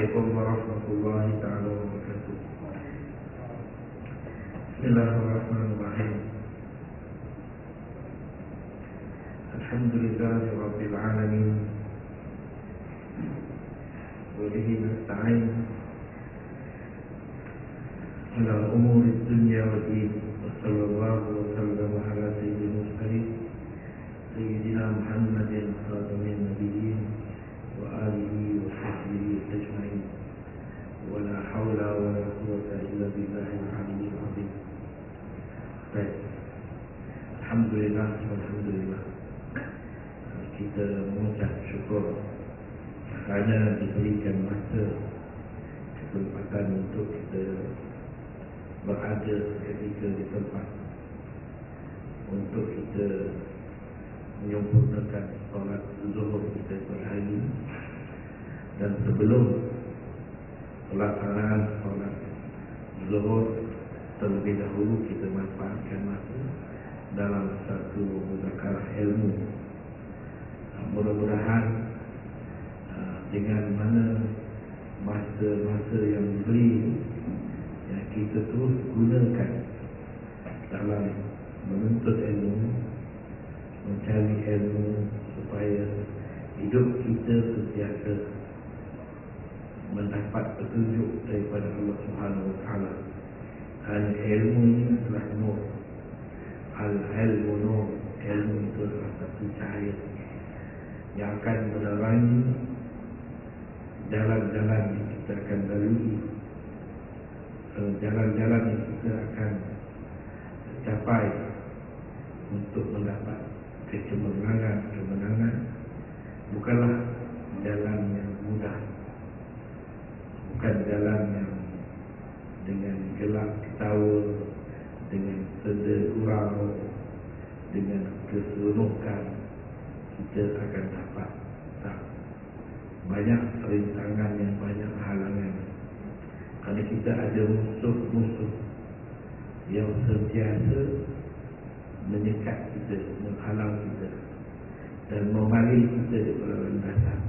Assalamualaikum warahmatullahi taala wabarakatuh. Bismillahirrahmanirrahim. Alhamdulillahi rabbil alamin. Wa bihi nasta'in ala umuri dunya wa din. Wa sallallahu wa sallama ala sayyidil mursalin sayyidina Muhammadin khatamin nabiyyin wa alihi wa sahbihi ajma'in. Wa la hawla wa la quwwata illa billahil aliyyil azim. Baik. Alhamdulillah, alhamdulillah. Kita mengucap syukur kerana diberikan masa kesempatan untuk kita berada ketika di tempat untuk kita menyempurnakan solat zuhur kita pada hari ini. Dan sebelum pelaksanaan solat zuhur, terlebih dahulu kita manfaatkan masa dalam satu muzakarah ilmu. Mudah-mudahan dengan mana masa-masa yang diberi, yang kita terus gunakan dalam menuntut ilmu, mencari ilmu, supaya hidup kita sentiasa mendapat petunjuk daripada Allah Subhanahu Wa Taala. Kerana ilmu ini adalah nur. Al-ilmu nur. Ilmu itu adalah satu cahaya yang akan menerangi jalan-jalan yang kita akan lalui, jalan-jalan yang kita akan capai untuk mendapat kemenangan. Bukanlah jalan yang mudah, bukan jalan yang dengan gelak ketawa, dengan sedih gurau, dengan keseronokan kita akan dapat. Tak. Banyak rintangan yang banyak halangan. Kerana kita ada musuh-musuh yang sentiasa menyekat kita, menghalang kita dan memalih kita daripada landasan.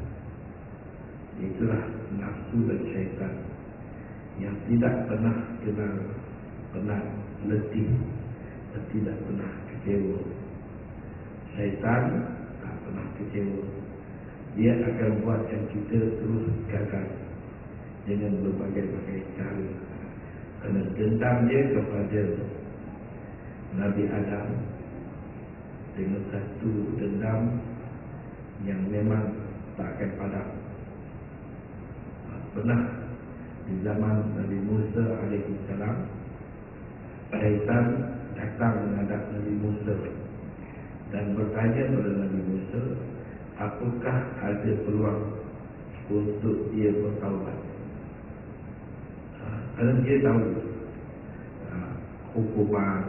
Itulah nafsu dan syaitan yang tidak pernah kenal penat, letih dan tidak pernah kecewa. Syaitan tak pernah kecewa. Dia akan buatkan kita terus gagal dengan berbagai-bagai cara. Kerana dendam dia kepada Nabi Adam dengan satu dendam yang memang tak akan padam. Pernah di zaman Nabi Musa alaihissalam, syaitan datang menghadap Nabi Musa dan bertanya kepada Nabi Musa, apakah ada peluang untuk dia bertaubat? Kerana dia tahu hukuman,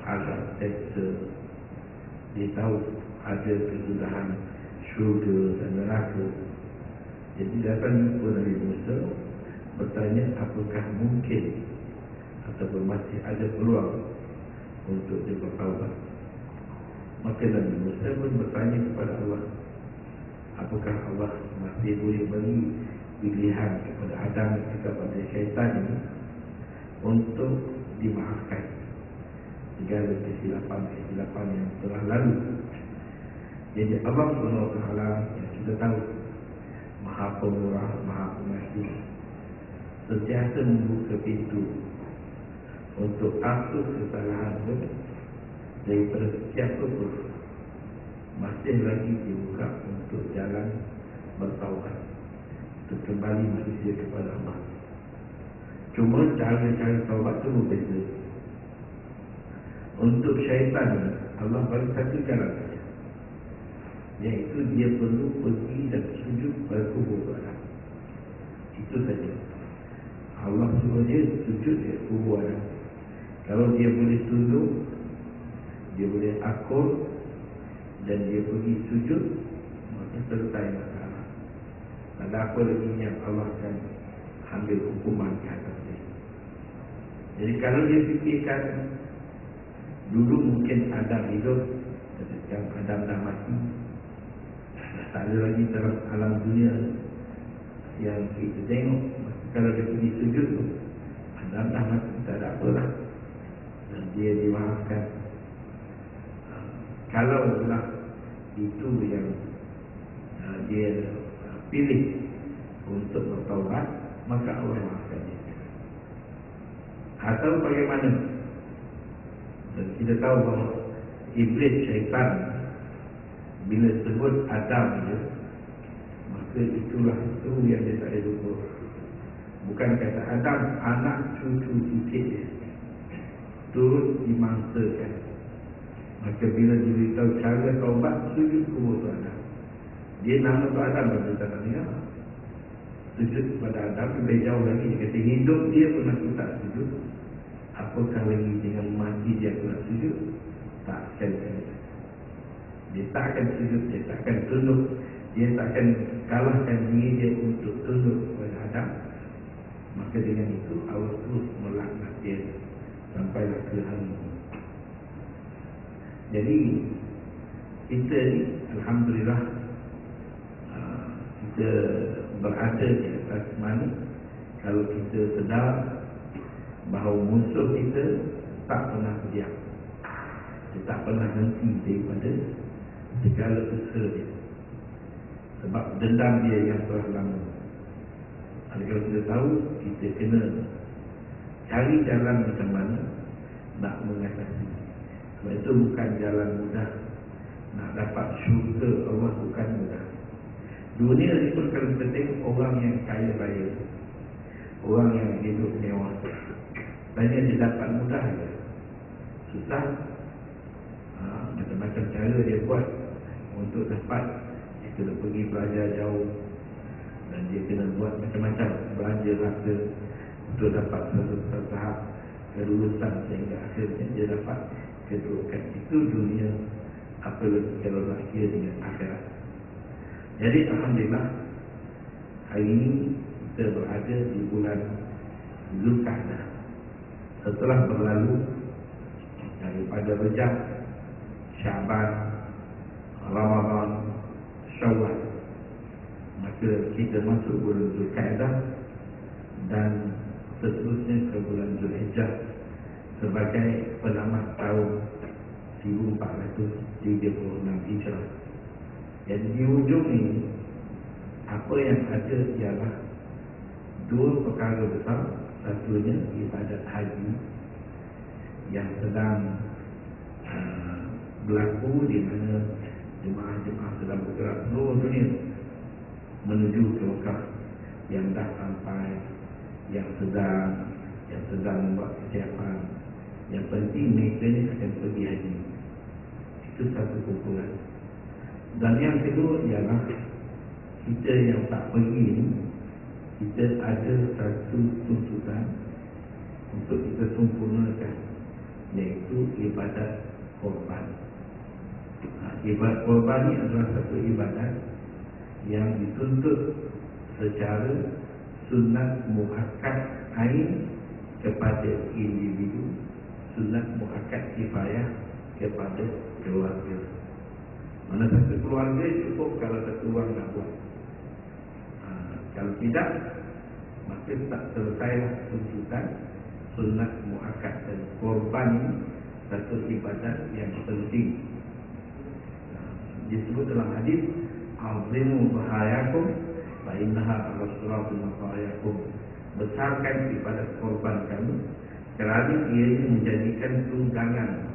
azab seksa, dia tahu ada kesudahan syurga dan neraka. Jadi datang kepada Nabi Musa bertanya apakah mungkin ataupun masih ada peluang untuk dia bertaubat. Maka Nabi Musa pun bertanya kepada Allah, apakah Allah masih boleh beri pilihan kepada Adam dan kepada syaitan ini untuk dimaafkan segala kesilapan yang telah lalu. Jadi Allah SWT yang kita tahu Maha Pemurah, Maha Pengasih, sentiasa membuka pintu untuk hapus kesalahan pun daripada siapa pun, masih lagi dibuka untuk jalan bertaubat, untuk kembali manusia kepada Allah. Cuma cara-cara taubat itu berbeza. Untuk syaitan, Allah bagi satu jalan saja, iaitu dia perlu pergi dan sujud pada kubur Adam. Itu saja. Allah suruh dia sujud di kubur Adam. Kalau dia boleh tunduk, dia boleh akur dan dia pergi sujud, maka selesai masalah. Ada apa lagi yang Allah akan ambil hukuman ke atas dia. Jadi kalau dia fikirkan dulu mungkin Adam hidup, sekarang Adam dah mati, tak ada lagi dalam alam dunia, yang kita tengok kalau dia pergi sujud tu Adam dah mati, tak ada apalah, dan dia dimaafkan. Kalau lah itu yang dia pilih untuk bertaubat, maka Allah maafkan dia. Atau bagaimana? Dan kita tahu bahawa iblis, syaitan, bila sebut Adam dia, maka itulah itu yang dia tak ada lupa. Bukan kata Adam, anak cucu cicit dia turut dimangsakan. Maka bila diberitahu cara taubat, sujud kubur tu Adam. Dia nama tu Adam, dia tak nak dengar. Sujud kepada Adam, lebih jauh lagi. Dia kata hidup dia pun aku tak sujud, apakah lagi dengan mati dia aku nak sujud? Tak sekali-kali. Dia tak akan sujud, dia tak akan tunduk, dia tak akan kalahkan diri dia untuk tunduk kepada Adam. Maka dengan itu Allah terus melaknat dia sampailah ke hari ini. Jadi kita ni alhamdulillah kita berada di atas mana kalau kita sedar bahawa musuh kita tak pernah diam, dia tak pernah henti daripada segala usaha dia, sebab dendam dia yang telah lama. Kalau kita tahu, kita kena cari jalan macam mana nak mengatasi. Sebab itu bukan jalan mudah. Nak dapat syurga Allah bukan mudah. Dunia ni pun kalau kita tengok orang yang kaya raya, orang yang hidup mewah, tanya dia dapat mudah ke? Susah. Macam-macam cara dia buat untuk dapat. Dia kena pergi belajar jauh, dan dia kena buat macam-macam belanja rasa untuk dapat satu tahap kelulusan sehingga akhirnya dia dapat kedudukan. Itu dunia, apalagi kalau nak kira dengan akhirat. Jadi alhamdulillah hari ini kita berada di bulan Zulqa'dah. Setelah berlalu daripada Rejab, Syaban, Ramadan, Syawal, maka kita masuk bulan Zulqa'dah dan seterusnya ke bulan Zulhijjah sebagai penamat tahun 1436 Hijrah. Jadi di ujung ini apa yang ada ialah dua perkara besar. Satunya ibadat haji yang sedang berlaku, di mana jemaah-jemaah sedang bergerak seluruh dunia menuju ke Mekah, yang dah sampai, yang sedang membuat kesiapan. Yang penting mereka ni akan pergi haji. Itu satu kumpulan. Dan yang kedua ialah kita yang tak pergi ni, kita ada satu tuntutan untuk kita sempurnakan, iaitu ibadat korban. Ibadat korban ni adalah satu ibadat yang dituntut secara sunat muakkad ain kepada individu, sunat muakkad kifayah kepada keluarga. Mana satu keluarga cukup kalau satu orang nak buat. Kalau tidak, maka tak selesailah tuntutan sunat muakkad. Dan korban ini satu ibadat yang penting. Disebut dalam hadis, azimu bahayakum fa innaha al-siratu mafayakum. Besarkan ibadat korban kamu, kerana ia menjadikan tunggangan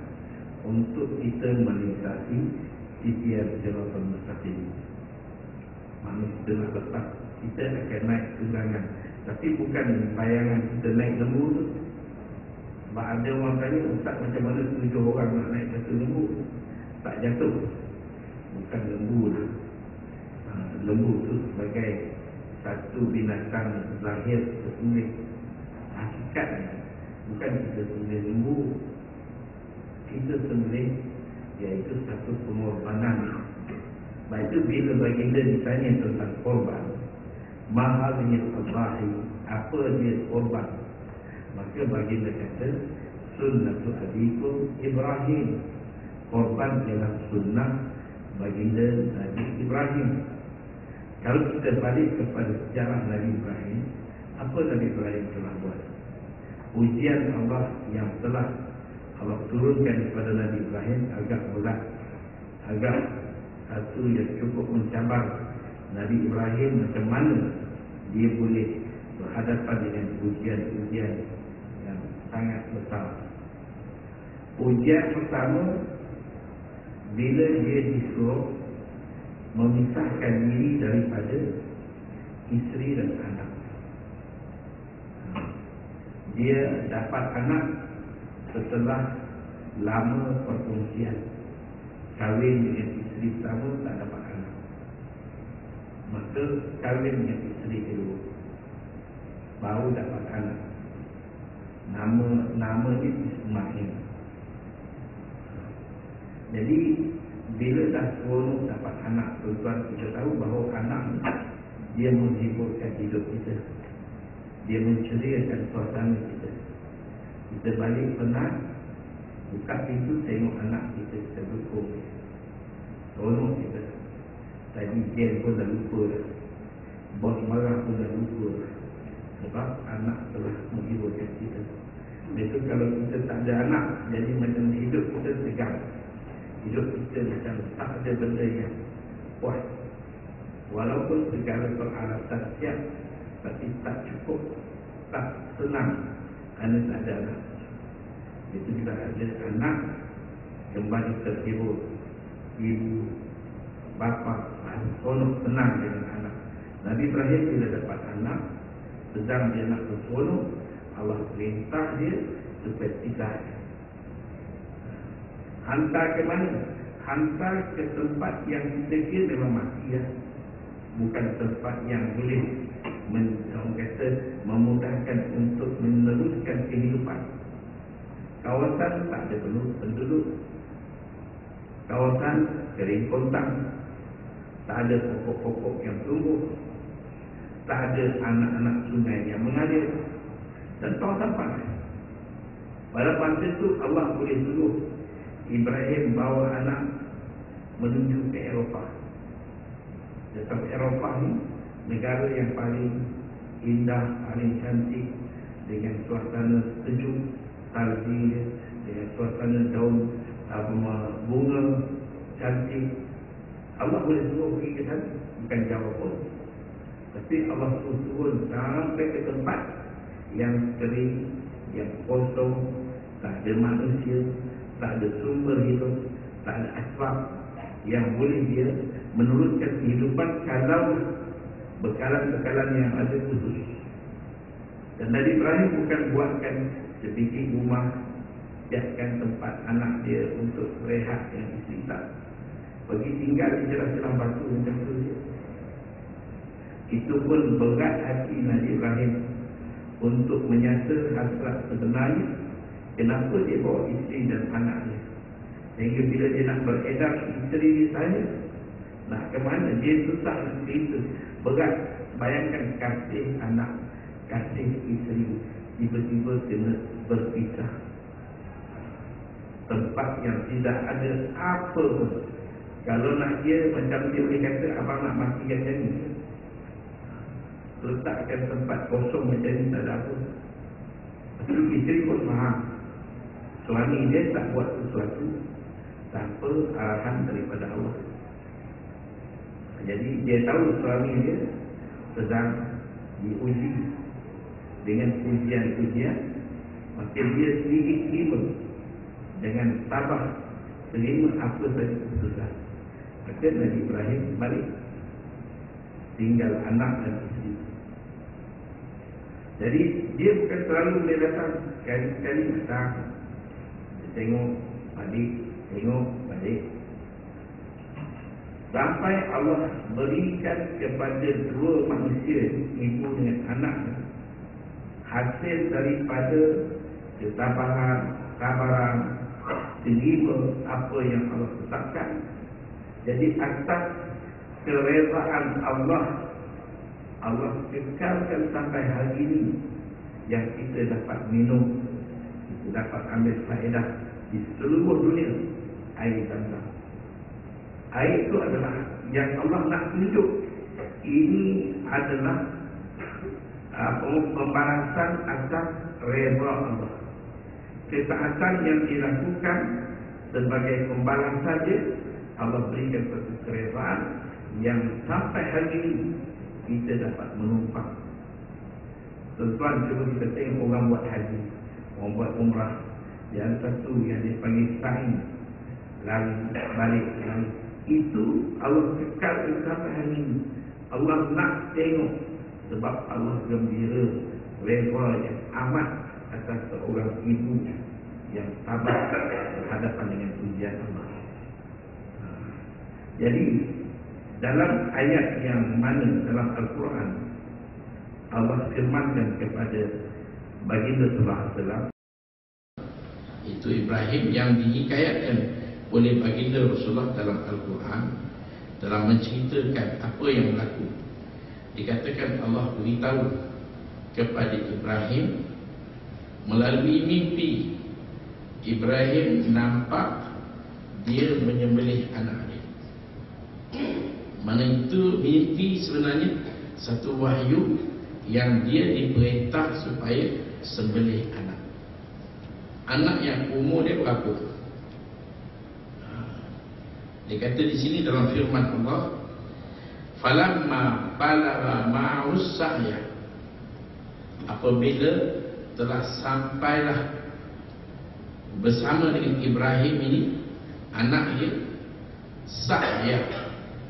untuk kita melintasi titian siratal mustaqim. Maksudnya kita nak lepas, kita akan naik tunggangan, tapi bukan bayangan kita naik lembu tu. Sebab ada orang tanya, ustaz macam mana 7 orang nak naik satu lembu tak jatuh? Bukan lembu tu. Lembu tu sebagai satu binatang lahir tersembelih. Hakikatnya bukan kita sembelih lembu, kita sembelih iaitu satu pengorbanan. Baik itu bila baginda ditanya tentang korban, mahalnya al-zahi, apa dia korban, maka baginda kata sunnatul abikum Ibrahim. Korban ialah sunnah baginda Nabi Ibrahim. Kalau kita balik kepada sejarah Nabi Ibrahim, apa Nabi Ibrahim telah buat? Ujian Allah yang telah Allah turunkan kepada Nabi Ibrahim agak berat, agak satu yang cukup mencabar Nabi Ibrahim macam mana dia boleh berhadapan dengan ujian-ujian yang sangat besar. Ujian pertama, bila dia disuruh memisahkan diri daripada isteri dan anak. Dia dapat anak setelah lama perkongsian, kahwin dengan isteri pertama tak dapat anak, maka kahwin dengan isteri kedua baru dapat anak. Nama dia Ismail. Jadi bila dah seronok dapat anak, tuan-tuan, kita tahu bahawa anak dia menghiburkan hidup kita, dia menceriakan suasana kita. Kita balik penat, buka pintu tengok anak kita, kita dukung, seronok kita. Tadi game pun dah lupa dah, bos marah pun dah lupa dah, sebab anak telah menghiburkan kita. Itu kalau kita tak ada anak, jadi macam hidup kita tegang, hidup kita macam tak ada benda yang puas. Walaupun segala peralatan siap, tapi tak cukup, tak senang kerana tak ada anak. Itu juga ada anak kembali terhibur, ibu, bapa seronok senang dengan anak. Nabi Ibrahim bila dapat anak, sedang dia nak berseronok, Allah perintah dia supaya pisah. Hantar ke mana? Hantar ke tempat yang kita kira memang mati ya. Bukan tempat yang boleh orang kata memudahkan untuk meneruskan kehidupan. Kawasan tak ada penduduk, kawasan kering kontang, tak ada pokok-pokok yang tumbuh, tak ada anak-anak sungai yang mengalir, dan kawasan panas. Pada masa itu Allah boleh suruh Ibrahim bawa anak menuju ke Eropah. Sebab Eropah ni negara yang paling indah, paling cantik, dengan suasana sejuk, salji, dengan suasana daun bunga cantik. Allah boleh suruh pergi ke sana, bukan jauh pun. Tapi Allah suruh turun sampai ke tempat yang kering, yang kosong, tak ada manusia, tak ada sumber hidup, tak ada asbab yang boleh dia menurunkan kehidupan kalau bekalan-bekalan yang ada khusus. Dan Nabi Ibrahim bukan buatkan sebiji rumah, siapkan tempat anak dia untuk berehat dengan isteri, tak. Pergi tinggal di celah-celah batu macam tu dia. Itu pun berat hati Nabi Ibrahim untuk menyata hasrat sebenarnya. Kenapa dia bawa isteri dan anaknya, sehingga bila dia nak beredar isteri dia saya nak ke mana, dia susah nak cerita, berat. Bayangkan kasih anak, kasih isteri, tiba-tiba kena berpisah, tempat yang tidak ada apa pun. Kalau nak dia macam dia boleh kata, abang nak mati macam ni, letakkan tempat kosong macam ni, tak ada apa. Tapi isteri pun faham suami dia tak buat sesuatu tanpa arahan daripada Allah. Jadi dia tahu suami dia sedang diuji dengan ujian-ujian, maka dia sedikit terima dengan sabar, terima apa saja keputusan. Maka Nabi Ibrahim balik, tinggal anak dan isteri. Jadi dia bukan selalu boleh datang, sekali-sekali datang, dia tengok balik, tengok balik, sampai Allah berikan kepada dua manusia, ibu dengan anak, hasil daripada ketabahan, sabaran, terima apa yang Allah tetapkan. Jadi atas keredaan Allah, Allah kekalkan sampai hari ini yang kita dapat minum, kita dapat ambil faedah di seluruh dunia, air Zam-Zam. Air itu adalah yang Allah nak tunjuk ini adalah pembalasan atas redha Allah. Ketaatan yang dilakukan sebagai pembalasan dia, Allah berikan satu keredaan yang sampai hari ini kita dapat menumpang. Tuan-tuan, cuba kita tengok orang buat haji, orang buat umrah. Yang satu yang dipanggil sa'i, lari balik lari. Itu Allah kekal sampai hari ini. Allah nak tengok sebab Allah gembira, redha yang amat atas seorang ibu yang sabar berhadapan dengan ujian Allah. Jadi dalam ayat yang mana dalam Al-Quran Allah firmankan kepada baginda sallallahu alaihi wasallam, itu Ibrahim yang dihikayatkan oleh baginda Rasulullah dalam Al-Quran, dalam menceritakan apa yang berlaku. Dikatakan Allah beritahu kepada Ibrahim melalui mimpi. Ibrahim nampak dia menyembelih anak dia. Mana itu mimpi sebenarnya satu wahyu yang dia diperintah supaya sembelih anak. Anak yang umur dia berapa? Dia kata di sini dalam firman Allah, falamma balagha ma'us sa'ya, apabila telah sampailah bersama dengan Ibrahim ini anak dia sa'ya.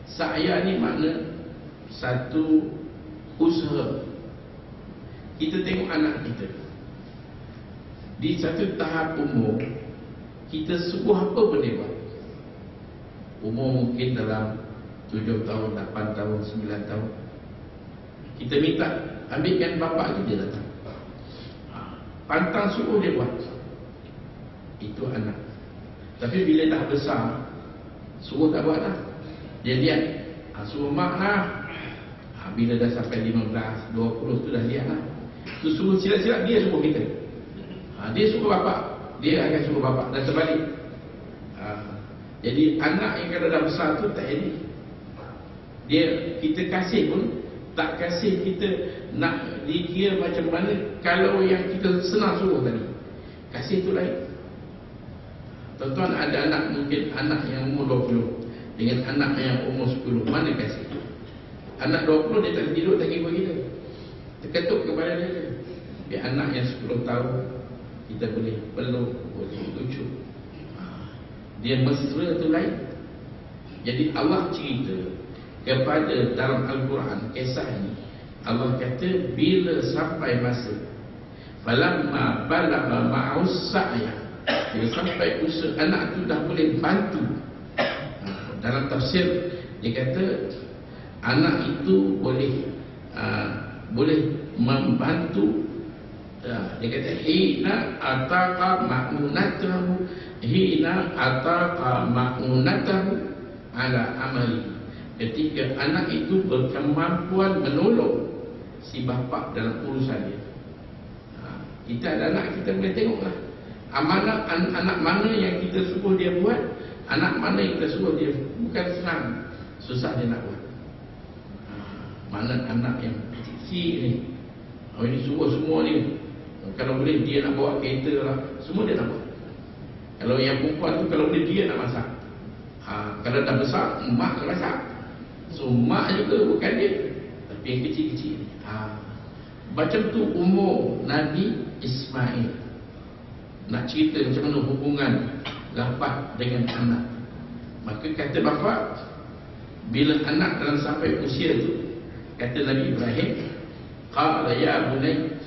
Sa'ya ni makna satu usaha. Kita tengok anak kita di satu tahap umur, kita suruh apa pun dia buat. Umur mungkin dalam 7 tahun, 8 tahun, 9 tahun, kita minta ambilkan bapak kita, dia datang. Pantang suruh dia buat. Itu anak. Tapi bila dah besar, suruh tak buat dah. Dia lihat, suruh mak lah. Bila dah sampai 15, 20 tu dah lihat lah. Tu suruh silap-silap dia suruh kita. Dia suruh bapak, dia akan suruh bapak, dan terbalik. Jadi anak yang kalau dah besar tu tak jadi. Dia kita kasih pun tak kasih kita nak dikira macam mana kalau yang kita senang suruh tadi. Kasih tu lain. Tuan-tuan, ada anak, mungkin anak yang umur 20 dengan anak yang umur 10, mana kasih? Anak 20 dia tak tidur, tak kira kita, terketuk kepala dia. Biar anak yang 10 tahun kita boleh peluk, boleh lucu. Dia mesra tu lain. Jadi Allah cerita kepada dalam Al-Quran kisah ini. Allah kata bila sampai masa falamma balagha ma'us sa'ya, bila sampai usaha anak tu dah boleh bantu. Dalam tafsir dia kata anak itu boleh membantu. Dia kata hina ataqa ma'unatahu, hina ataqa ma'unatahu ala amali. Ketika anak itu berkemampuan menolong si bapa dalam urusan dia. Kita ada anak, kita boleh tengoklah amanah anak mana yang kita suruh dia buat, anak mana yang kita suruh dia bukan senang, susah dia nak buat. Mana anak yang kecil ni, ini suruh semua ni. Kalau boleh dia nak bawa kereta lah, semua dia nak buat. Kalau yang perempuan tu, kalau boleh dia nak masak. Kalau dah besar, mak nak masak. So mak juga bukan dia, tapi yang kecil-kecil ni. Macam tu umur Nabi Ismail. Nak cerita macam mana hubungan rapat dengan anak. Maka kata bapa, bila anak dalam sampai usia tu, kata Nabi Ibrahim, qala ya bunay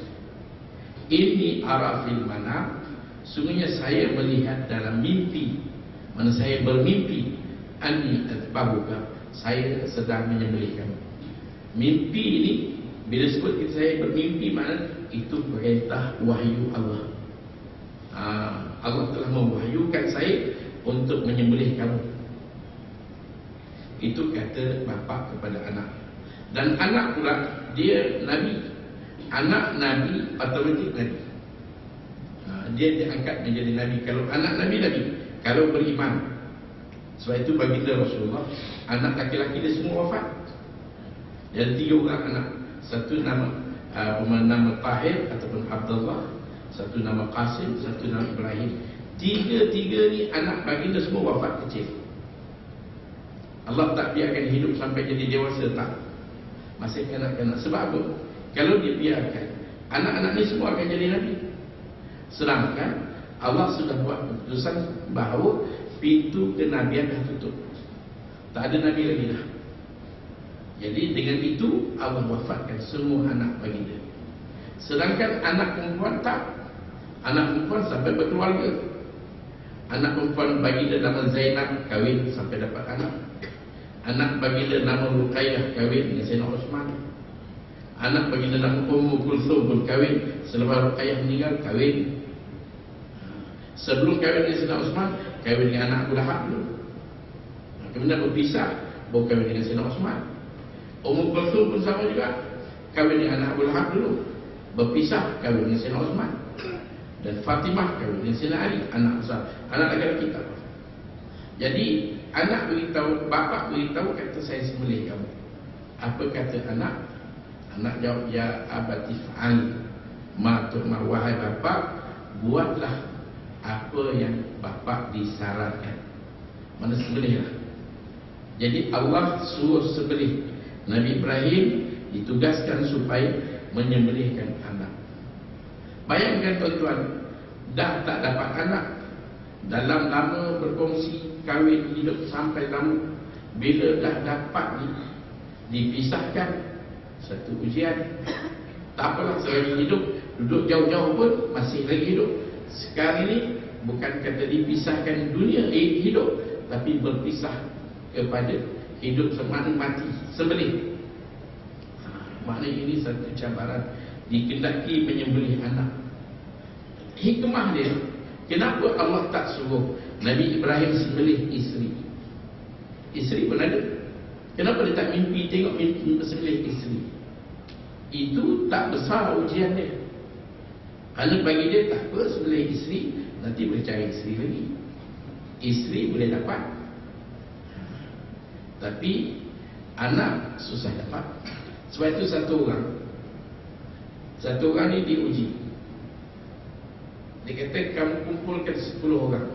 inni ara fil manam, sungguhnya saya melihat dalam mimpi, mana saya bermimpi, anni atbahuka, saya sedang menyembelih kamu. Mimpi ini bila sebut saya bermimpi, mana itu perintah wahyu Allah. Allah telah mewahyukan saya untuk menyembelih kamu. Itu kata bapa kepada anak. Dan anak pula dia Nabi. Anak Nabi otomatik Nabi. Dia diangkat menjadi Nabi. Kalau anak Nabi, Nabi. Kalau beriman. Sebab itu baginda Rasulullah, anak laki-laki dia semua wafat. Dan 3 orang anak. Satu nama nama Tahir ataupun Abdullah, satu nama Qasim, satu nama Ibrahim. Tiga-tiga ni anak baginda semua wafat kecil. Allah tak biarkan hidup sampai jadi dewasa, tak. Masih kanak-kanak. Sebab apa? Kalau dia biarkan, anak-anak ni semua akan jadi Nabi. Sedangkan Allah sudah buat keputusan bahawa pintu kenabian dah tutup. Tak ada Nabi lagi dah. Jadi dengan itu Allah wafatkan semua anak baginda. Sedangkan anak perempuan tak. Anak perempuan sampai berkeluarga. Anak perempuan baginda nama Zainab kahwin sampai dapat anak. Anak baginda nama Ruqayyah kahwin dengan Sayyidina Osman. Anak baginda nama Ummu Kulthum pun kahwin. Selepas Ruqayyah meninggal kahwin. Sebelum kahwin dengan Sayyidina Osman, kahwin dengan anak Abu Lahab dulu. Kemudian berpisah, baru kahwin dengan Sayyidina Osman. Ummu Kulthum pun sama juga, kahwin dengan anak Abu Lahab dulu. Berpisah, kahwin dengan Sayyidina Osman. Dan Fatimah kahwin dengan Sayyidina Ali, anak besar, anak lelaki kita. Jadi anak beritahu, bapa beritahu, kata saya sembelih kamu. Apa kata anak? Anak jawab, ya abati fa'al ma tu'mar, wahai bapa, buatlah apa yang bapa disarankan. Mana sembelihlah. Jadi Allah suruh sembelih. Nabi Ibrahim ditugaskan supaya menyembelihkan anak. Bayangkan tuan-tuan, dah tak dapat anak, dalam lama berkongsi, kahwin, hidup sampai lama, bila dah dapat dipisahkan, satu ujian. Tak apalah, selagi hidup, duduk jauh-jauh pun masih lagi hidup. Sekarang ini bukan kata dipisahkan dunia hidup, tapi berpisah kepada hidup semana mati, sembelih. Maknanya ini satu cabaran, dikendaki menyembelih anak. Hikmah dia, kenapa Allah tak suruh Nabi Ibrahim sembelih isteri? Isteri pun ada. Kenapa dia tak mimpi tengok mimpi sembelih isteri? Itu tak besar ujian dia. Hanya bagi dia, tak apa sembelih isteri, nanti boleh cari isteri lagi. Isteri boleh dapat, tapi anak susah dapat. Sebab itu satu orang ni diuji. Dia kata, kamu kumpulkan 10 orang.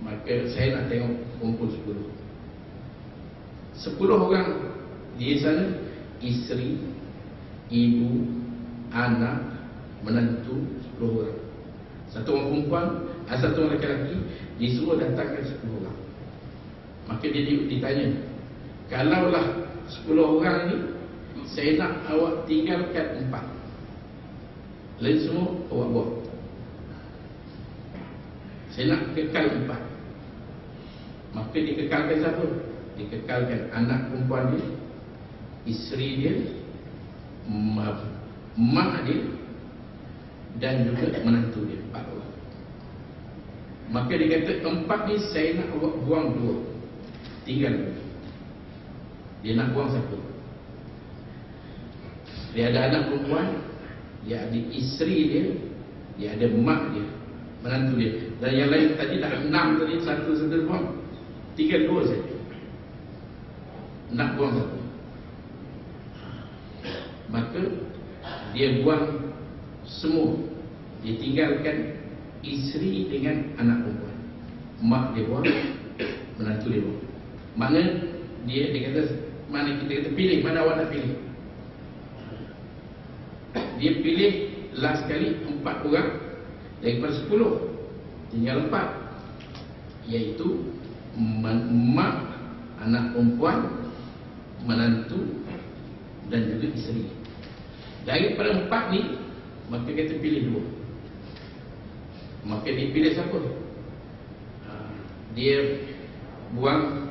Maka saya nak tengok kumpul 10 orang di sana, isteri, ibu, anak, menantu, 10 orang. Satu orang perempuan, satu orang lelaki, dia semua datangkan 10 orang. Maka dia ditanya, kalaulah 10 orang ni, saya nak awak tinggalkan 4, lain semua awak buang. Saya nak kekal 4. Maka dikekalkan siapa? Dikekalkan anak perempuan dia, isteri dia, mak dia, dan juga menantu dia, 4 orang. Maka dia kata, 4 ni saya nak awak buang 2, tinggal 2. Dia nak buang siapa? Dia ada anak perempuan, dia ada isteri dia, dia ada mak dia, menantu dia. Dan yang lain tadi dah 6 tadi, satu buang, tinggal 2 saja. Nak buang siapa? Maka dia buang semua. Dia tinggalkan isteri dengan anak perempuan. Mak dia buang, menantu dia buang. Mana dia kata, mana kita kata pilih, mana awak nak pilih? Dia pilih last kali 4 orang daripada 10, tinggal 4, iaitu mak, anak perempuan, menantu dan juga isteri. Daripada 4 ni, maka kita pilih 2. Maka dia pilih siapa? Dia buang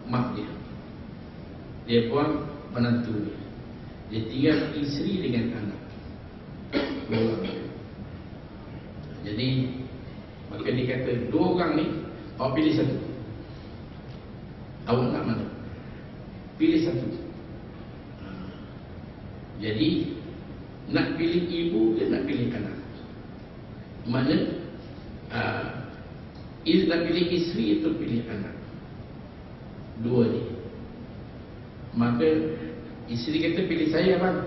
mak dia, dia buang menantu dia, dia tinggal isteri dengan anak. Jadi maka dia kata, 2 orang ni awak pilih satu. Awak nak mana? Pilih satu. Jadi nak pilih ibu ke nak pilih anak? Mana nak pilih isteri atau pilih anak? 2 ni. Maka isteri kata pilih saya bang,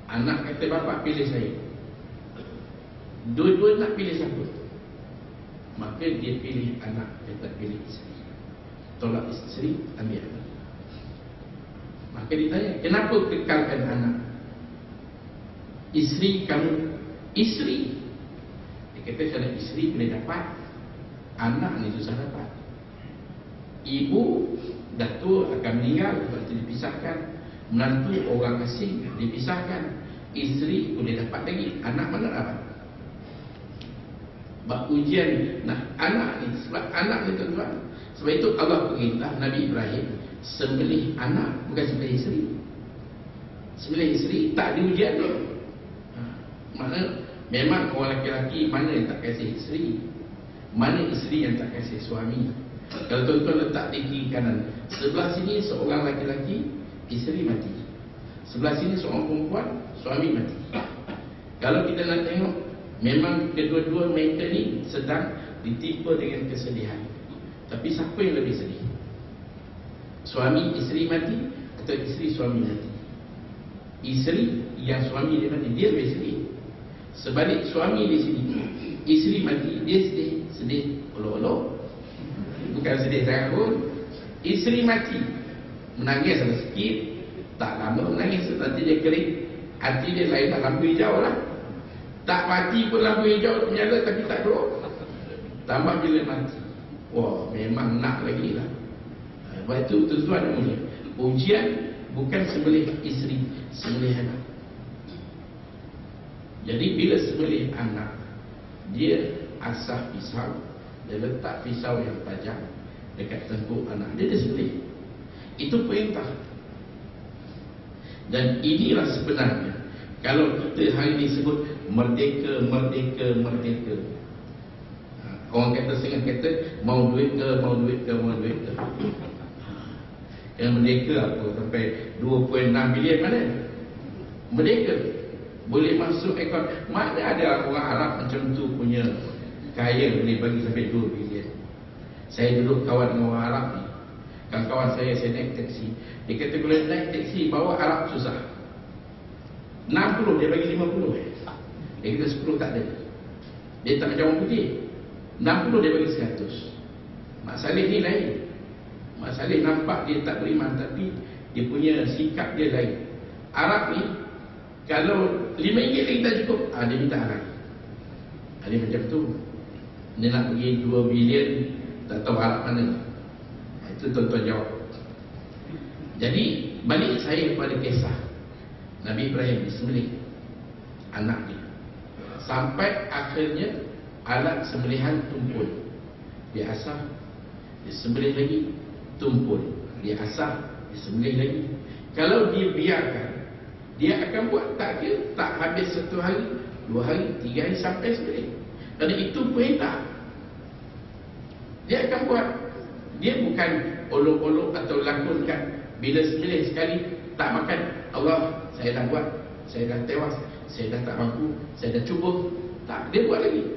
anak kata bapak pilih saya. Dua-dua nak pilih siapa? Maka dia pilih anak, dia tak pilih isteri. Tolak isteri, ambil anak. Maka ditanya, kenapa kekalkan anak? Isteri kamu, isteri. Dia kata kalau isteri boleh dapat, anak ni susah dapat. Ibu dah tua akan meninggal, lepas itu dipisahkan. Menantu orang asing dipisahkan. Isteri boleh dapat lagi, anak mana dapat? Sebab ujian nah anak ni, sebab anak ni tuan-tuan. Sebab itu Allah perintah Nabi Ibrahim sembelih anak, bukan sembelih isteri. Sembelih isteri tak ada ujian tu. Mana memang orang lelaki mana yang tak kasih isteri, mana isteri yang tak kasih suami. Kalau tuan-tuan letak di kiri kanan, sebelah sini seorang lelaki, isteri mati. Sebelah sini seorang perempuan, suami mati. Kalau kita nak tengok, memang kedua-dua mereka ni sedang ditimpa dengan kesedihan. Tapi siapa yang lebih sedih? Suami isteri mati atau isteri suami mati? Isteri yang suami dia mati, dia lebih sedih. Sebalik suami di sini, isteri mati, dia sedih olok-olok. Bukan sedih sangat pun. Isteri mati, menangis ada sikit, tak lama menangis, nanti dia kering. Hati dia lain tak lampu hijau lah. Tak mati pun lampu hijau menyala tapi tak keluar. Tambah bila mati, wah memang nak lagi lah. Sebab itu tuan-tuan dan mulia, ujian bukan sembelih isteri, sembelih anak. Jadi bila sembelih anak, dia asah pisau, dia letak pisau yang tajam dekat tengkuk anak, dia sembelih. Itu perintah. Dan inilah sebenarnya, kalau kita hari ini sebut merdeka, merdeka, merdeka. Orang kata setengah kata mau duit ke, mau duit ke, mau duit ke. Yang merdeka apa sampai 2.6 bilion mana? Merdeka. Boleh masuk ekor. Mana ada orang Arab macam tu punya kaya boleh bagi sampai 2 bilion. Saya duduk kawan dengan orang Arab ni. Kawan saya naik taksi. Dia kata kalau naik taksi bawa Arab susah. 60 dia bagi 50. Dia kata 10 tak ada. Dia tak macam orang putih. 60 dia bagi 100. Mak Saleh ni lain. Mak Saleh nampak dia tak beriman, tapi dia punya sikap dia lain. Arab ni kalau RM5 lagi tak cukup, dia minta Arab. Dia macam tu. Dia nak pergi 2 bilion, tak tahu Arab mana. Itu tuan-tuan jawab. Jadi balik saya pada kisah Nabi Ibrahim disembelih anak dia. Sampai akhirnya alat sembelihan tumpul. Dia asah, dia sembelih lagi, tumpul. Dia asah, dia sembelih lagi. Kalau dia biarkan, dia akan buat tak kira, tak habis 1 hari, 2 hari, 3 hari sampai sembelih. Kerana itu perintah. Dia akan buat. Dia bukan olok-olok atau lakonkan. Bila sembelih sekali tak makan, Allah, saya dah buat, saya dah tewas, saya dah tak mampu, saya dah cuba. Tak, dia buat lagi.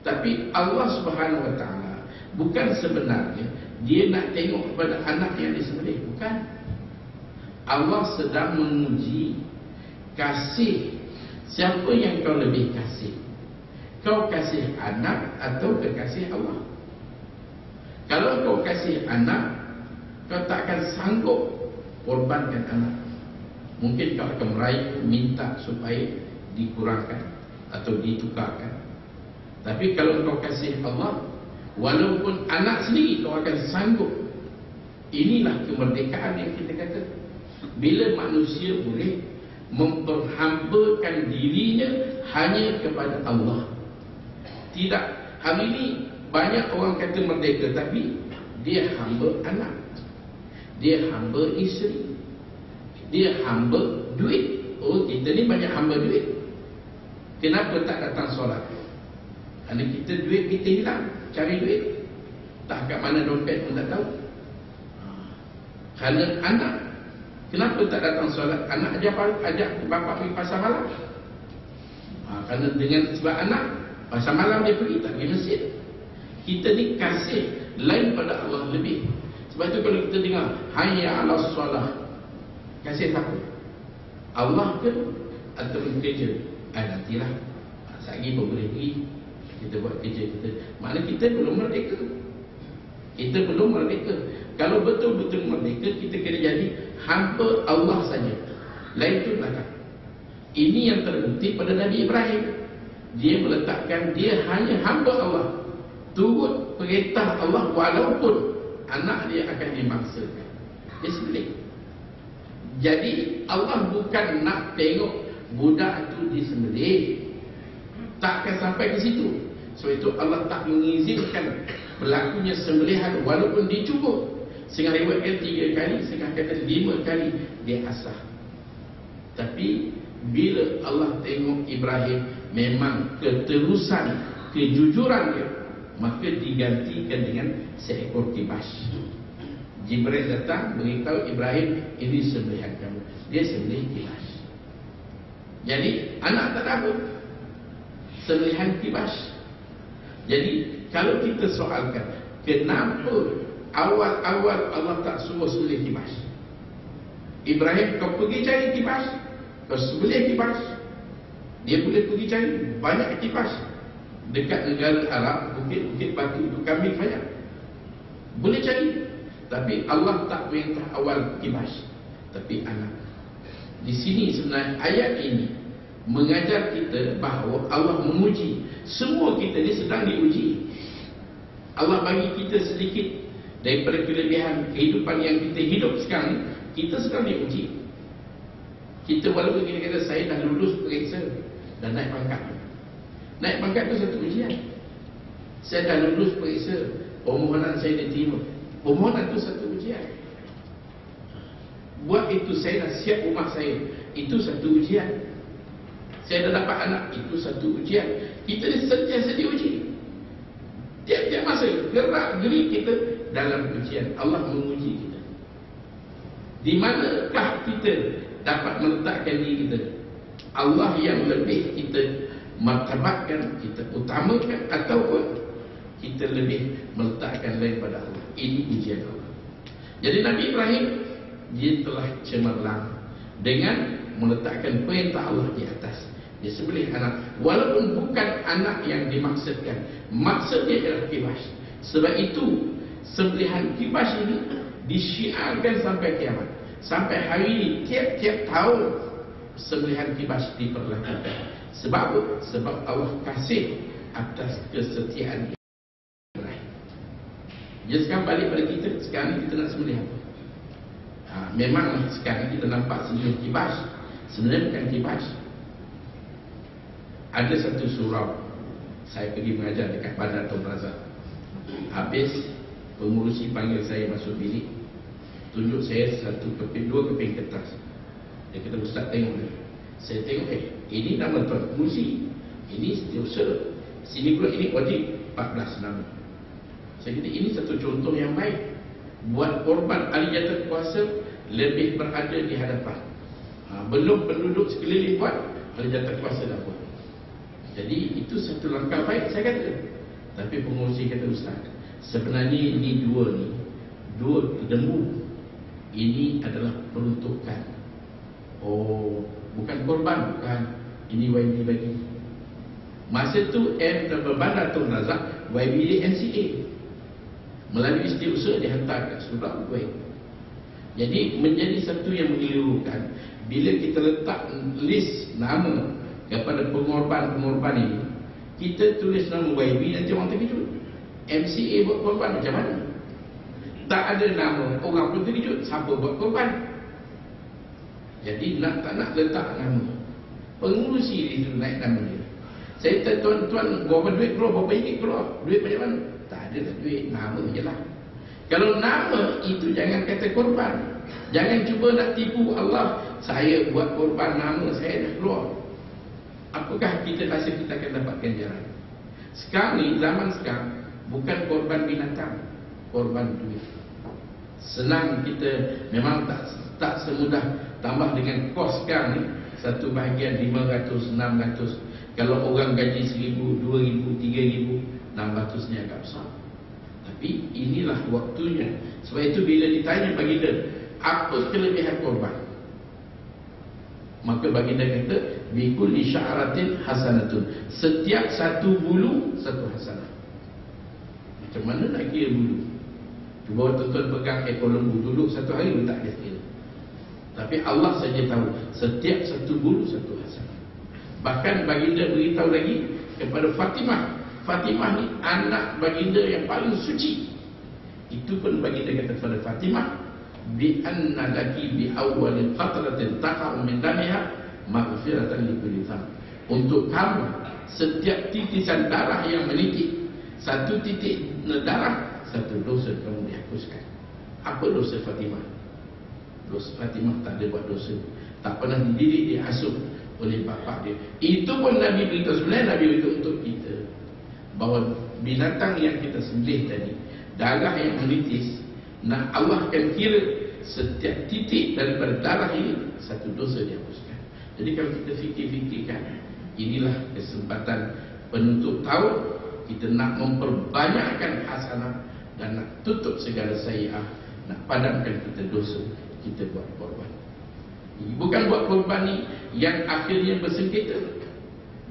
Tapi Allah Subhanahu Wa Taala bukan sebenarnya dia nak tengok kepada anak yang disembelih, bukan. Allah sedang menguji kasih. Siapa yang kau lebih kasih? Kau kasih anak atau kekasih Allah? Kalau kau kasih anak, kau tak akan sanggup korbankan anak. Mungkin kau akan meraih, minta supaya dikurangkan atau ditukarkan. Tapi kalau kau kasih Allah, walaupun anak sendiri kau akan sanggup. Inilah kemerdekaan yang kita kata. Bila manusia boleh memperhambakan dirinya hanya kepada Allah. Tidak, hari ini banyak orang kata merdeka, tapi dia hamba anak, dia hamba isteri, dia hamba duit. Oh, kita ni banyak hamba duit. Kenapa tak datang solat? Kerana kita duit kita hilang, cari duit, tak kat mana dompet pun tak tahu. Kerana anak, kenapa tak datang solat? Anak ajak bapa pergi pasar malam. Kerana dengan sebab anak, pasar malam dia pergi, tak pergi masjid. Kita ni kasih lain pada Allah lebih. Sebab itu kalau kita dengar hayya 'alas solah, Kasih siapa? Allah ke ataupun kerja? Nantilah Sagi pun boleh pergi, kita buat kerja kita. Maknanya kita belum merdeka. Kita belum merdeka. Kalau betul-betul merdeka, kita kena jadi hamba Allah saja. Lain tu belakang. Ini yang terbukti pada Nabi Ibrahim. Dia meletakkan dia hanya hamba Allah, turut perintah Allah walaupun anak dia akan dimaksakan. Dia sembelih. Jadi Allah bukan nak tengok budak itu disembelih, takkan sampai ke situ. Sebab itu Allah tak mengizinkan berlakunya sembelihan walaupun dicuba. Sehingga riwayatkan 3 kali, sehingga kata 5 kali dia asah. Tapi bila Allah tengok Ibrahim memang keterusan, kejujuran dia, maka digantikan dengan seekor kibas. Jibril datang beritahu Ibrahim, ini sembelihan kamu. Dia sembelih kibas. Jadi anak tak ada, sembelihan kibas. Jadi kalau kita soalkan, kenapa awal-awal Allah tak suruh sembelih kibas? Ibrahim, kau pergi cari kibas, kau sembelih kibas. Dia boleh pergi cari banyak kibas dekat negara Arab, bukit-bukit batu itu kambing banyak, boleh cari. Tapi Allah tak perintah awal kibas, tapi anak. Di sini sebenarnya ayat ini mengajar kita bahawa Allah menguji. Semua kita ni sedang diuji. Allah bagi kita sedikit daripada kelebihan kehidupan yang kita hidup sekarang, kita sedang diuji. Kita walaupun kita kata saya dah lulus periksa dan naik pangkat. Naik pangkat itu satu ujian. Saya dah lulus periksa, permohonan saya diterima. Permohonan itu satu ujian. Buat itu saya dah siap rumah saya, itu satu ujian. Saya dah dapat anak, itu satu ujian. Kita ni sentiasa diuji. Tiap-tiap masa gerak geri kita dalam ujian. Allah menguji kita. Di manakah kita dapat meletakkan diri kita? Allah yang lebih kita martabatkan, kita utamakan, ataupun kita lebih meletakkan lain pada Allah? Ini ujian Allah. Jadi Nabi Ibrahim, dia telah cemerlang dengan meletakkan perintah Allah di atas. Dia sembelih anak, walaupun bukan anak yang dimaksudkan. Maksudnya adalah kibas. Sebab itu sembelihan kibas ini disyiarkan sampai kiamat. Sampai hari ini tiap-tiap tahun sembelihan kibas diperlakukan. Sebab Allah kasih atas kesetiaan Ibrahim. Jadi sekarang balik pada kita, sekarang kita nak sembelih apa? Memang sekarang kita nampak sembelih kibas, sebenarnya bukan kibas. Ada satu surau, saya pergi mengajar dekat Bandar Tun Razak. Habis pengurusi panggil saya masuk bilik, tunjuk saya dua keping kertas. Dia kata, Ustaz tengok ni. Saya tengok, ini nama Tuan Pengurusi, ini setiausaha, sini pula ini audit, 14 nama. Saya kata ini satu contoh yang baik. Buat korban ahli jatuh kuasa lebih berada di hadapan. Belum penduduk sekeliling buat, ahli jatuh kuasa dah buat. Jadi itu satu langkah baik, saya kata. Tapi pengurusi kata, Ustaz, sebenarnya ini dua lembu. Ini adalah peruntukan. Oh, bukan korban, bukan. Ini YB bagi. Masa tu Bandar Tun Razak, YB di MCA. Melalui setiausaha dihantar ke surau YB. Jadi menjadi satu yang mengelirukan bila kita letak list nama kepada pengorban-pengorban ini, kita tulis nama YB, nanti orang terkejut. MCA buat korban macam mana? Tak ada nama, orang pun terkejut, siapa buat korban? Jadi tak nak letak nama, pengurusi itu naik nama dia. Saya kata, tuan-tuan, berapa duit keluar, berapa ringgit keluar, duit macam mana? Tak ada duit, nama je lah. Kalau nama itu jangan kata korban. Jangan cuba nak tipu Allah, saya buat korban, nama saya dah keluar. Apakah kita rasa kita akan dapat ganjaran? Sekarang ni, zaman sekarang, bukan korban binatang, korban duit. Senang kita, memang tak semudah tambah dengan kos sekarang ni, satu bahagian 500, 600. Kalau orang gaji 1,000, 2,000, 3,000, 600 ni agak besar. Tapi inilah waktunya. Sebab itu bila ditanya baginda, apa kelebihan korban? Maka baginda kata, bikulli sya'ratin hasanatun. Setiap satu bulu satu hasanah. Macam mana nak kira bulu? Cuba tuan-tuan pegang ekor lembu, duduk satu hari pun tak ada kira. Tapi Allah saja tahu, setiap satu bulu satu hasanah. Bahkan baginda beritahu lagi kepada Fatimah. Fatimah ni anak baginda yang paling suci. Itu pun baginda kata kepada Fatimah, bi anna laki bi awwalil qatratin taqa'u min damiha maghfiratan li kulli dzamb. Untuk kamu, setiap titisan darah yang menitik, satu titik darah, satu dosa kamu dihapuskan. Apa dosa Fatimah? Dosa Fatimah tak ada buat dosa, tak pernah dididik, diasuh oleh bapa dia. Itu pun Nabi beritahu, sebenarnya Nabi beritahu untuk kita bahawa binatang yang kita sembelih tadi, darah yang menitis, nah Allah akan kira setiap titik daripada darah ini satu dosa dihapuskan. Jadi kalau kita fikir-fikirkan, inilah kesempatan penuntut tahu, kita nak memperbanyakkan hasanah dan nak tutup segala sayyi'ah, nak padamkan kita dosa, kita buat korban. Bukan buat korban ni yang akhirnya bersengketa.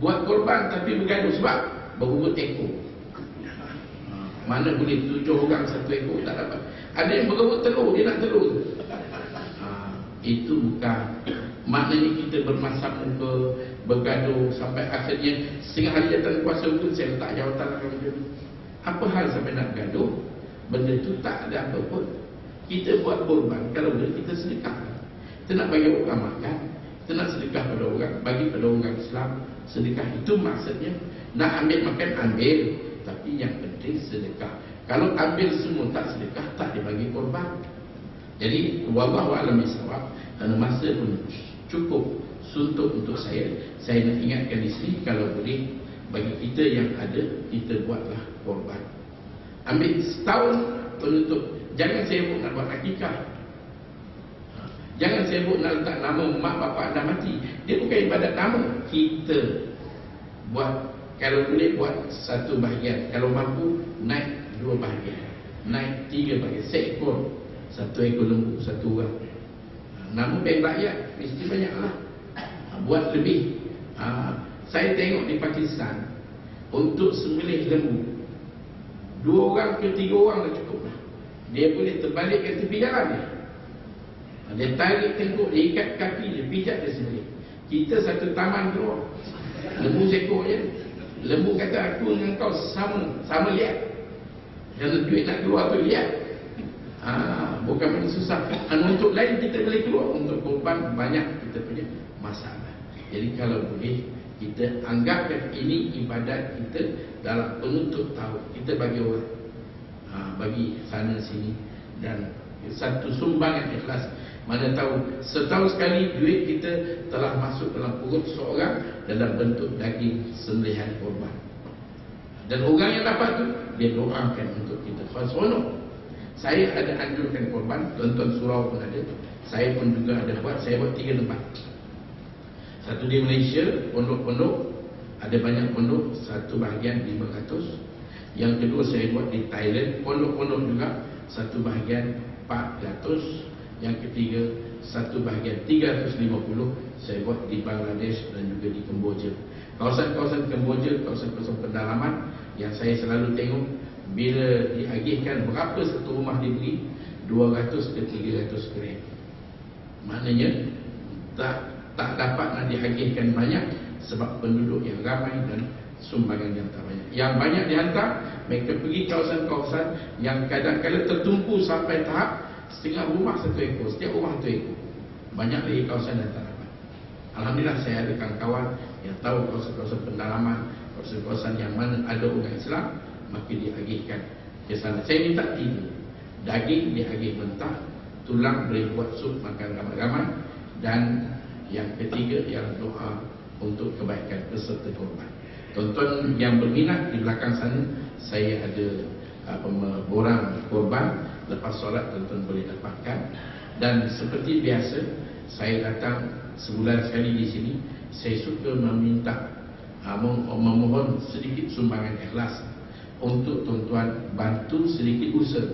Buat korban tapi bergaduh sebab berebut ekor. Mana boleh 7 orang satu ekor, tak dapat. Ada yang berebut telur, dia nak telur. Itu bukan. Maknanya kita bermasam muka, bergaduh sampai akhirnya setengah hari datang kuasa hukum, saya letak jawatan akan benda tu. Apa hal sampai nak gaduh? Benda tu tak ada apa pun. Kita buat korban, kalau boleh kita sedekah. Kita nak bagi orang makan, kita nak sedekah pada orang, bagi pada orang Islam. Sedekah itu maksudnya nak ambil makan, ambil, tapi yang penting sedekah. Kalau ambil semua tak sedekah, tak dibagi korban. Jadi wallahu a'lam bishawab, kerana masa pun cukup suntuk untuk saya nak ingatkan di sini, kalau boleh bagi kita yang ada, kita buatlah korban. Ambil setahun penutup, jangan sibuk nak buat akikah. Jangan sibuk nak letak nama mak bapak anda mati. Dia bukan ibadat nama. Kita buat, kalau boleh buat satu bahagian, kalau mampu naik 2 bahagian, naik 3 bahagian, seekor, 1 ekor lembu, 1 orang. Nama bank rakyat mesti banyaklah. Buat lebih. Saya tengok di Pakistan, untuk sembelih lembu 2 orang ke 3 orang dah cukup lah. Dia boleh terbalikkan tepi jalan dia. Dia tarik tengkuk, dia ikat kaki, dia pijak, dia sembelih. Kita satu taman keluar, lembu seekor je. Lembu kata, aku dengan kau sama lihat. Kalau duit nak keluar tu lihat. Bukan benda susah. Untuk lain kita boleh keluar, untuk korban banyak kita punya masalah. Jadi kalau boleh, kita anggapkan ini ibadat kita dalam penuntut tahu. Kita bagi orang, bagi sana sini, dan satu sumbangan ikhlas. Mana tahu setahun sekali duit kita telah masuk dalam perut seorang dalam bentuk daging sembelihan korban. Dan orang yang dapat tu, dia doakan untuk kita. Seronok. Saya ada anjurkan korban, tuan-tuan surau pun ada. Saya pun juga ada buat, saya buat 3 tempat. Satu di Malaysia, pondok-pondok, ada banyak pondok, satu bahagian 500. Yang kedua saya buat di Thailand, pondok-pondok juga, satu bahagian 400. Yang ketiga, satu bahagian 350 saya buat di Bangladesh dan juga di Kemboja. Kawasan-kawasan Kemboja, kawasan-kawasan pendalaman yang saya selalu tengok, bila diagihkan berapa satu rumah diberi, 200 ke 300 gram. Maknanya tak dapat nak diagihkan banyak sebab penduduk yang ramai dan sumbangan yang tak banyak. Yang banyak dihantar, mereka pergi kawasan-kawasan yang kadang-kadang tertumpu sampai tahap setengah rumah 1 ekor, setiap rumah 1 ekor. Banyak lagi kawasan yang tak dapat. Alhamdulillah saya ada kawan-kawan yang tahu kawasan-kawasan pendalaman, kawasan-kawasan yang mana ada orang Islam, maka diagihkan ke sana. Saya minta 3. Daging diagih mentah, tulang boleh buat sup makan ramai-ramai, dan yang ketiga ialah doa untuk kebaikan peserta korban. Tuan-tuan yang berminat, di belakang sana saya ada borang korban. Lepas solat tuan-tuan boleh dapatkan. Dan seperti biasa, saya datang sebulan sekali di sini. Saya suka meminta, memohon sedikit sumbangan ikhlas untuk tuan-tuan bantu sedikit usaha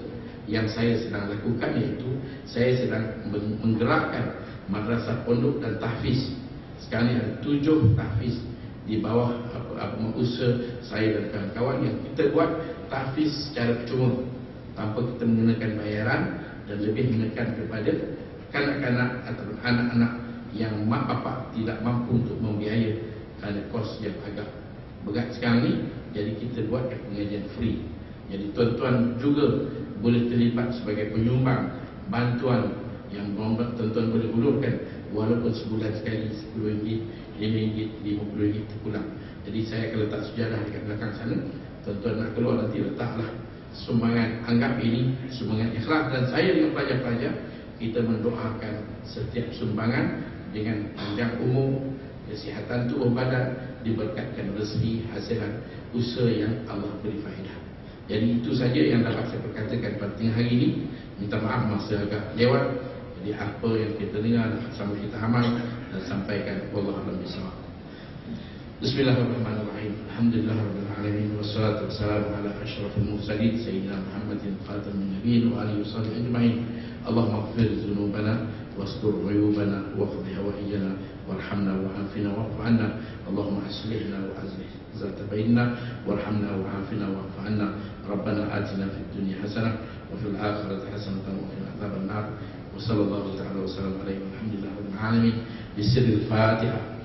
yang saya sedang lakukan, iaitu saya sedang menggerakkan madrasah pondok dan tahfiz Sekarang ni ada 7 tahfiz di bawah usaha saya dan kawan-kawan yang kita buat tahfiz secara percuma tanpa kita mengenakan bayaran, dan lebih menekan kepada kanak-kanak atau anak-anak yang mak bapak tidak mampu untuk membiaya kerana kos yang agak berat sekarang ni. Jadi kita buat pengajian free. Jadi tuan-tuan juga boleh terlibat sebagai penyumbang bantuan yang tuan-tuan boleh hulurkan walaupun sebulan sekali, RM10, RM5, RM50 terpulang. Jadi saya akan letak sejarah dekat belakang sana. Tuan-tuan nak keluar nanti letaklah sumbangan. Anggap ini sumbangan ikhlas, dan saya dengan pelajar-pelajar kita mendoakan setiap sumbangan dengan panjang umur, kesihatan tubuh badan, diberkatkan rezeki, hasilan usaha yang Allah beri faedah. Jadi itu saja yang dapat saya perkatakan pada tengah hari ini. Minta maaf masa agak lewat. Jadi apa yang kita dengar sama kita amal dan sampaikan. Wallahu a'lam bishawab. Bismillahirrahmanirrahim. Alhamdulillahirabbil alamin, wassalatu wassalamu ala asyrafil mursalin sayyidina Muhammadin khatamin nabiyyin wa alihi washabbihi ajma'in. Allahumma ighfir dzunubana wastur 'uyubana waqdi hawaijana warhamna wa'afina wa'fu 'anna. Allahumma aslihna wa aslih zat bainna warhamna wa'afina wa'fu 'anna. Rabbana atina fid dunya hasanah wa fil akhirati hasanatan wa qina adzaban nar. Wa sallallahu ta'ala wa sallam alaihi walhamdulillahi rabbil alamin. Bisirril Fatihah.